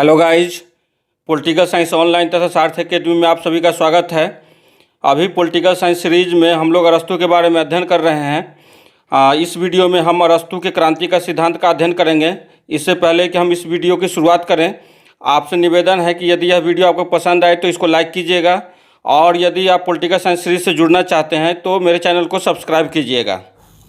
Hello guys, political science online तथा सार्थक academy में आप सभी का स्वागत है। अभी पॉलिटिकल साइंस सीरीज में हम लोग अरस्तू के बारे में अध्ययन कर रहे हैं। इस वीडियो में हम अरस्तू के क्रांति का सिद्धांत का अध्ययन करेंगे। इससे पहले कि हम इस वीडियो की शुरुआत करें, आपसे निवेदन है कि यदि यह वीडियो आपको पसंद आए तो इसको लाइक कीजिएगा, और यदि आप पॉलिटिकल साइंस सीरीज से जुड़ना चाहते हैं तो मेरे चैनल को सब्सक्राइब कीजिएगा।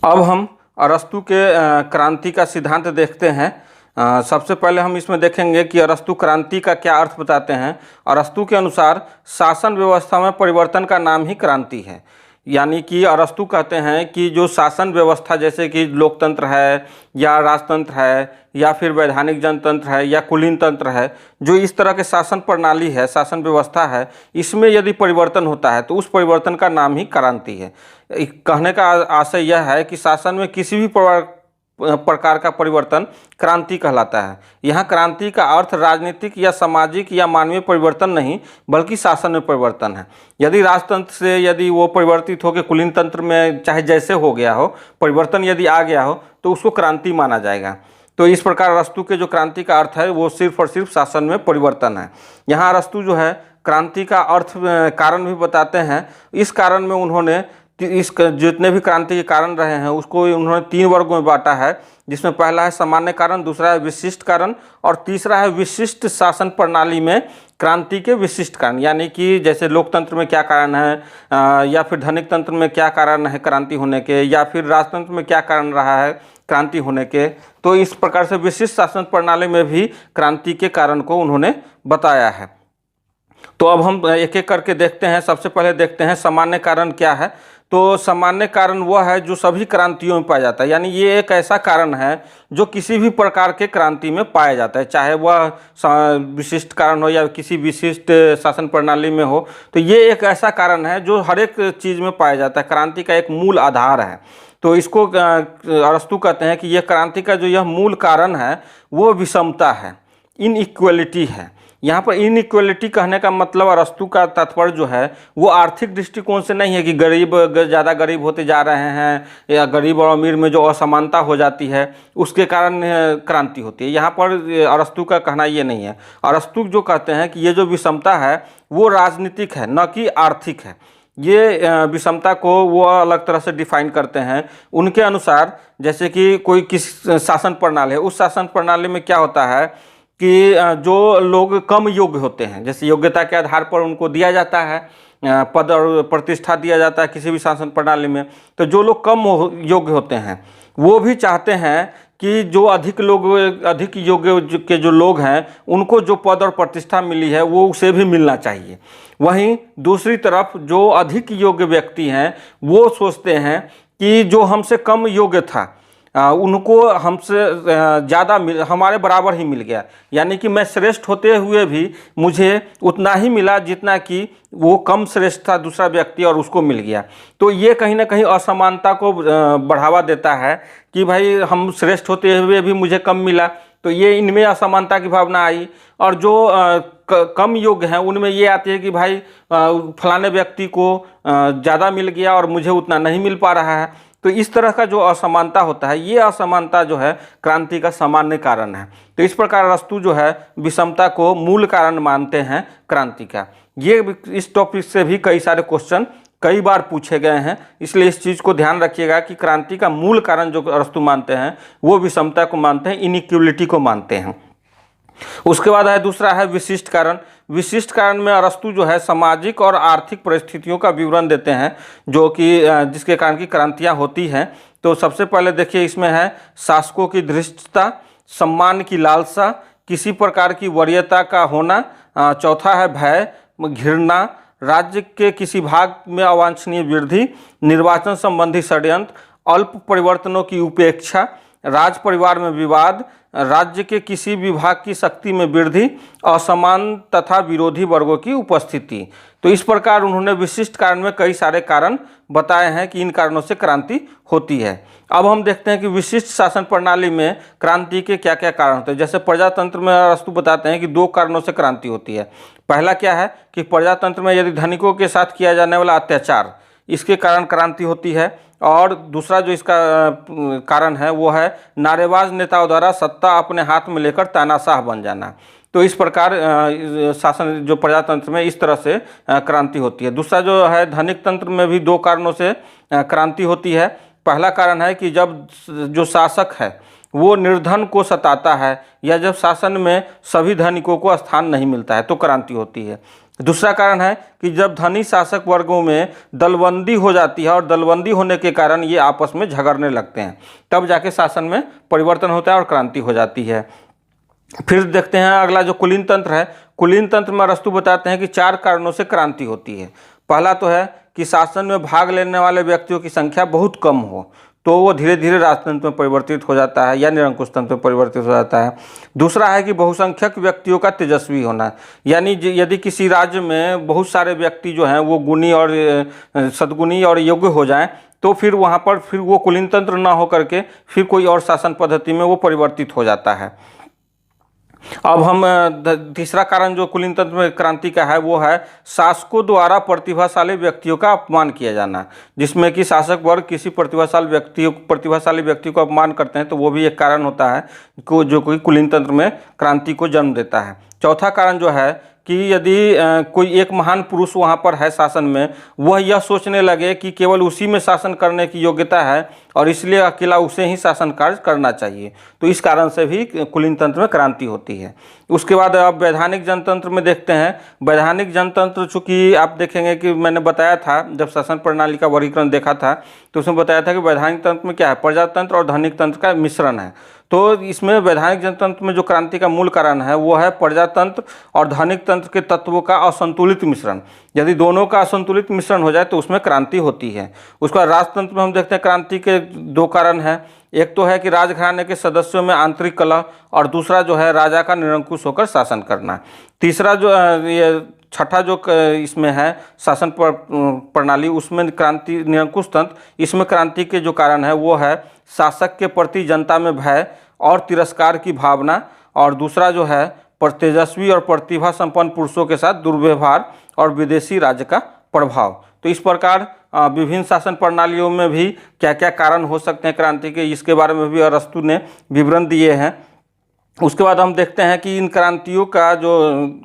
अब हम अरस्तू के क्रांति का सिद्धांत देखते हैं। सबसे पहले हम इसमें देखेंगे कि अरस्तू क्रांति का क्या अर्थ बताते हैं। अरस्तू के अनुसार शासन व्यवस्था में परिवर्तन का नाम ही क्रांति है। यानी कि अरस्तू कहते हैं कि जो शासन व्यवस्था, जैसे कि लोकतंत्र है या राजतंत्र है या फिर वैधानिक जनतंत्र है या कुलीन तंत्र है, जो इस तरह के शासन प्रणाली है, शासन व्यवस्था है, इसमें यदि परिवर्तन होता है तो उस परिवर्तन का नाम ही क्रांति है। कहने का आशय यह है कि शासन में किसी भी प्रकार का परिवर्तन क्रांति कहलाता है। यहाँ क्रांति का अर्थ राजनीतिक या सामाजिक या मानवीय परिवर्तन नहीं, बल्कि शासन में परिवर्तन है। यदि राजतंत्र से यदि वो परिवर्तित होकर कुलीन तंत्र में चाहे जैसे हो गया हो, परिवर्तन यदि आ गया हो तो उसको क्रांति माना जाएगा। तो इस प्रकार अरस्तू के जो क्रांति का अर्थ है वो सिर्फ और सिर्फ शासन में परिवर्तन है। यहाँ अरस्तू जो है क्रांति का अर्थ कारण भी बताते हैं। इस कारण में उन्होंने इस जितने भी क्रांति के कारण रहे हैं उसको उन्होंने 3 वर्गों में बांटा है, जिसमें पहला है सामान्य कारण, दूसरा है विशिष्ट कारण और तीसरा है विशिष्ट शासन प्रणाली में क्रांति के विशिष्ट कारण। यानी कि जैसे लोकतंत्र में क्या कारण है, या फिर धनिक तंत्र में क्या कारण है क्रांति होने के, या फिर राजतंत्र में क्या कारण रहा है क्रांति होने के। तो इस प्रकार से विशिष्ट शासन प्रणाली में भी क्रांति के कारण को उन्होंने बताया है। तो अब हम एक एक करके देखते हैं। सबसे पहले देखते हैं सामान्य कारण क्या है। तो सामान्य कारण वह है जो सभी क्रांतियों में पाया जाता है। यानी ये एक ऐसा कारण है जो किसी भी प्रकार के क्रांति में पाया जाता है, चाहे वह विशिष्ट कारण हो या किसी विशिष्ट शासन प्रणाली में हो। तो ये एक ऐसा कारण है जो हर एक चीज़ में पाया जाता है, क्रांति का एक मूल आधार है। तो इसको अरस्तू कहते हैं कि यह क्रांति का जो यह मूल कारण है वो विषमता है, इनइक्वलिटी है। यहाँ पर इनइक्वलिटी कहने का मतलब अरस्तू का तात्पर्य जो है वो आर्थिक दृष्टिकोण से नहीं है कि गरीब ज़्यादा गरीब होते जा रहे हैं या गरीब और अमीर में जो असमानता हो जाती है उसके कारण क्रांति होती है। यहाँ पर अरस्तू का कहना ये नहीं है। अरस्तू जो कहते हैं कि ये जो विषमता है वो राजनीतिक है, न कि आर्थिक है। ये विषमता को वो अलग तरह से डिफाइन करते हैं। उनके अनुसार जैसे कि कोई किस शासन प्रणाली है, उस शासन प्रणाली में क्या होता है कि जो लोग कम योग्य होते हैं, जैसे योग्यता के आधार पर उनको दिया जाता है, पद और प्रतिष्ठा दिया जाता है किसी भी शासन प्रणाली में। तो जो लोग कम योग्य होते हैं वो भी चाहते हैं कि जो अधिक योग्य के जो लोग हैं उनको जो पद और प्रतिष्ठा मिली है वो उसे भी मिलना चाहिए। वहीं दूसरी तरफ जो अधिक योग्य व्यक्ति हैं वो सोचते हैं कि जो हमसे कम योग्य था उनको हमसे ज़्यादा हमारे बराबर ही मिल गया। यानी कि मैं श्रेष्ठ होते हुए भी मुझे उतना ही मिला जितना कि वो कम श्रेष्ठ था दूसरा व्यक्ति और उसको मिल गया। तो ये कहीं ना कहीं असमानता को बढ़ावा देता है कि भाई हम श्रेष्ठ होते हुए भी मुझे कम मिला, तो ये इनमें असमानता की भावना आई। और जो कम योग्य हैं उनमें ये आती है कि भाई फलाने व्यक्ति को ज़्यादा मिल गया और मुझे उतना नहीं मिल पा रहा है। तो इस तरह का जो असमानता होता है, ये असमानता जो है क्रांति का सामान्य कारण है। तो इस प्रकार अरस्तू जो है विषमता को मूल कारण मानते हैं क्रांति का। ये इस टॉपिक से भी कई सारे क्वेश्चन कई बार पूछे गए हैं, इसलिए इस चीज़ को ध्यान रखिएगा कि क्रांति का मूल कारण जो अरस्तू मानते हैं वो विषमता को मानते हैं, इनइक्वलिटी को मानते हैं। उसके बाद है दूसरा है विशिष्ट कारण। विशिष्ट कारण में अरस्तू जो है सामाजिक और आर्थिक परिस्थितियों का विवरण देते हैं जो कि जिसके कारण की क्रांतियाँ होती हैं। तो सबसे पहले देखिए इसमें है शासकों की धृष्टता, सम्मान की लालसा, किसी प्रकार की वरीयता का होना। चौथा है भय, घृणा, राज्य के किसी भाग में अवांछनीय वृद्धि, निर्वाचन संबंधी षड्यंत्र, अल्प परिवर्तनों की उपेक्षा, राज परिवार में विवाद, राज्य के किसी विभाग की शक्ति में वृद्धि, असमान तथा विरोधी वर्गों की उपस्थिति। तो इस प्रकार उन्होंने विशिष्ट कारण में कई सारे कारण बताए हैं कि इन कारणों से क्रांति होती है। अब हम देखते हैं कि विशिष्ट शासन प्रणाली में क्रांति के क्या क्या कारण होते हैं। जैसे प्रजातंत्र में अरस्तू बताते हैं कि 2 कारणों से क्रांति होती है। पहला क्या है कि प्रजातंत्र में यदि धनिकों के साथ किया जाने वाला अत्याचार, इसके कारण क्रांति होती है। और दूसरा जो इसका कारण है वो है नारेबाज नेताओं द्वारा सत्ता अपने हाथ में लेकर तानाशाह बन जाना। तो इस प्रकार शासन जो प्रजातंत्र में इस तरह से क्रांति होती है। दूसरा जो है धनिक तंत्र में भी दो कारणों से क्रांति होती है। पहला कारण है कि जब जो शासक है वो निर्धन को सताता है या जब शासन में सभी धनिकों को स्थान नहीं मिलता है तो क्रांति होती है। दूसरा कारण है कि जब धनी शासक वर्गों में दलबंदी हो जाती है और दलबंदी होने के कारण ये आपस में झगड़ने लगते हैं, तब जाके शासन में परिवर्तन होता है और क्रांति हो जाती है। फिर देखते हैं अगला जो कुलीन तंत्र है। कुलीन तंत्र में अरस्तु बताते हैं कि 4 कारणों से क्रांति होती है। पहला तो है कि शासन में भाग लेने वाले व्यक्तियों की संख्या बहुत कम हो, तो वो धीरे धीरे राजतंत्र में परिवर्तित हो जाता है या निरंकुश तंत्र में परिवर्तित हो जाता है। दूसरा है कि बहुसंख्यक व्यक्तियों का तेजस्वी होना, यानी यदि किसी राज्य में बहुत सारे व्यक्ति जो हैं वो गुणी और सद्गुणी और योग्य हो जाएं, तो फिर वहाँ पर फिर वो कुलीन तंत्र ना हो करके फिर कोई और शासन पद्धति में वो परिवर्तित हो जाता है। अब हम तीसरा कारण जो कुलीन तंत्र में क्रांति का है वो है शासकों द्वारा प्रतिभाशाली व्यक्तियों का अपमान किया जाना, जिसमें कि शासक वर्ग किसी प्रतिभाशाली व्यक्ति को अपमान करते हैं, तो वो भी एक कारण होता है जो कोई कुलीन तंत्र में क्रांति को जन्म देता है। चौथा कारण जो है कि यदि कोई एक महान पुरुष वहाँ पर है शासन में, वह यह सोचने लगे कि केवल उसी में शासन करने की योग्यता है और इसलिए अकेला उसे ही शासन कार्य करना चाहिए, तो इस कारण से भी कुलीन तंत्र में क्रांति होती है। उसके बाद अब वैधानिक जनतंत्र में देखते हैं। वैधानिक जनतंत्र चूँकि आप देखेंगे कि मैंने बताया था जब शासन प्रणाली का वर्गीकरण देखा था तो उसमें बताया था कि वैधानिक तंत्र में क्या है, प्रजातंत्र और धनिक तंत्र का मिश्रण है। तो इसमें वैधानिक जनतंत्र में जो क्रांति का मूल कारण है वो है प्रजातंत्र और धनिक तंत्र के तत्वों का असंतुलित मिश्रण। यदि दोनों का असंतुलित मिश्रण हो जाए तो उसमें क्रांति होती है। उसका राजतंत्र में हम देखते हैं क्रांति के 2 कारण हैं। एक तो है कि राजघराने के सदस्यों में आंतरिक कलह और दूसरा जो है राजा का निरंकुश होकर शासन करना। तीसरा जो ये छठा जो इसमें है शासन प्रणाली, उसमें क्रांति निरंकुश तंत्र, इसमें क्रांति के जो कारण है वो है शासक के प्रति जनता में भय और तिरस्कार की भावना, और दूसरा जो है तेजस्वी और प्रतिभा संपन्न पुरुषों के साथ दुर्व्यवहार और विदेशी राज्य का प्रभाव। तो इस प्रकार विभिन्न शासन प्रणालियों में भी क्या क्या कारण हो सकते हैं क्रांति के, इसके बारे में भी अरस्तु ने विवरण दिए हैं। उसके बाद हम देखते हैं कि इन क्रांतियों का जो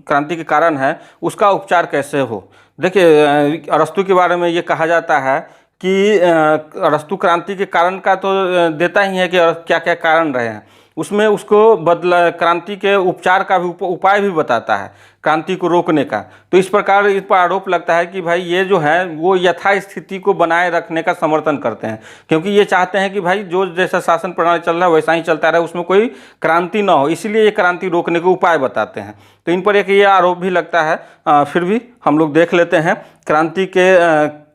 क्रांति के कारण है उसका उपचार कैसे हो। देखिए अरस्तु के बारे में ये कहा जाता है कि अरस्तु क्रांति के कारण का तो देता ही है कि क्या क्या कारण रहे हैं, उसमें उसको क्रांति के उपचार का भी उपाय भी बताता है क्रांति को रोकने का। तो इस प्रकार इस पर आरोप लगता है कि भाई ये जो है वो यथास्थिति को बनाए रखने का समर्थन करते हैं, क्योंकि ये चाहते हैं कि भाई जो जैसा शासन प्रणाली चल रहा है वैसा ही चलता रहे, उसमें कोई क्रांति ना हो, इसीलिए ये क्रांति रोकने के उपाय बताते हैं। तो इन पर एक ये आरोप भी लगता है। फिर भी हम लोग देख लेते हैं क्रांति के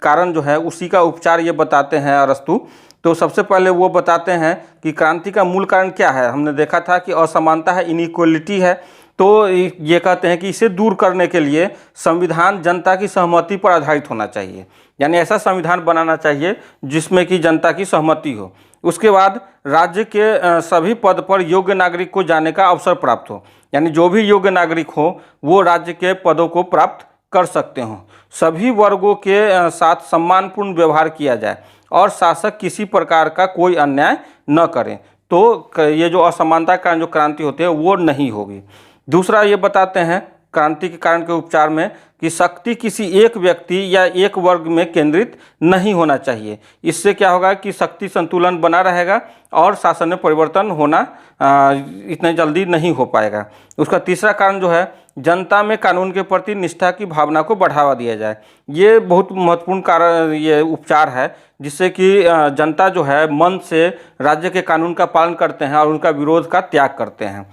कारण जो है उसी का उपचार ये बताते हैं अरस्तु। तो सबसे पहले वो बताते हैं कि क्रांति का मूल कारण क्या है। हमने देखा था कि असमानता है, इनइक्वलिटी है। तो ये कहते हैं कि इसे दूर करने के लिए संविधान जनता की सहमति पर आधारित होना चाहिए, यानी ऐसा संविधान बनाना चाहिए जिसमें कि जनता की सहमति हो। उसके बाद राज्य के सभी पद पर योग्य नागरिक को जाने का अवसर प्राप्त हो, यानी जो भी योग्य नागरिक हो वो राज्य के पदों को प्राप्त कर सकते हों। सभी वर्गों के साथ सम्मानपूर्ण व्यवहार किया जाए और शासक किसी प्रकार का कोई अन्याय न करें, तो ये जो असमानता का जो क्रांति होती है वो नहीं होगी। दूसरा ये बताते हैं क्रांति के कारण के उपचार में कि शक्ति किसी एक व्यक्ति या एक वर्ग में केंद्रित नहीं होना चाहिए। इससे क्या होगा कि शक्ति संतुलन बना रहेगा और शासन में परिवर्तन होना इतने जल्दी नहीं हो पाएगा। उसका तीसरा कारण जो है जनता में कानून के प्रति निष्ठा की भावना को बढ़ावा दिया जाए। ये बहुत महत्वपूर्ण कारण ये उपचार है, जिससे कि जनता जो है मन से राज्य के कानून का पालन करते हैं और उनका विरोध का त्याग करते हैं।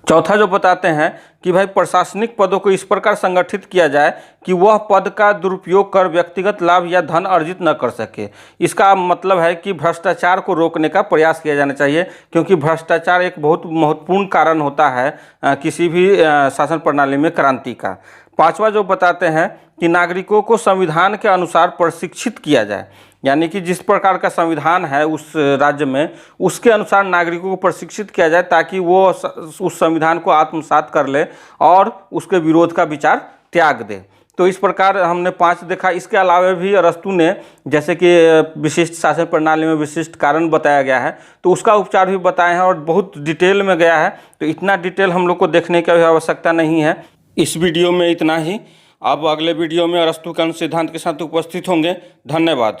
चौथा जो बताते हैं कि भाई प्रशासनिक पदों को इस प्रकार संगठित किया जाए कि वह पद का दुरुपयोग कर व्यक्तिगत लाभ या धन अर्जित न कर सके। इसका मतलब है कि भ्रष्टाचार को रोकने का प्रयास किया जाना चाहिए, क्योंकि भ्रष्टाचार एक बहुत महत्वपूर्ण कारण होता है किसी भी शासन प्रणाली में क्रांति का। पांचवा जो बताते हैं कि नागरिकों को संविधान के अनुसार प्रशिक्षित किया जाए, यानी कि जिस प्रकार का संविधान है उस राज्य में उसके अनुसार नागरिकों को प्रशिक्षित किया जाए ताकि वो उस संविधान को आत्मसात कर ले और उसके विरोध का विचार त्याग दे। तो इस प्रकार हमने 5 देखा। इसके अलावा भी अरस्तु ने, जैसे कि विशिष्ट शासन प्रणाली में विशिष्ट कारण बताया गया है, तो उसका उपचार भी बताए हैं और बहुत डिटेल में गया है। तो इतना डिटेल हम लोग को देखने की आवश्यकता नहीं है। इस वीडियो में इतना ही। अब अगले वीडियो में अरस्तु के अनुसिद्धांत के साथ उपस्थित होंगे। धन्यवाद।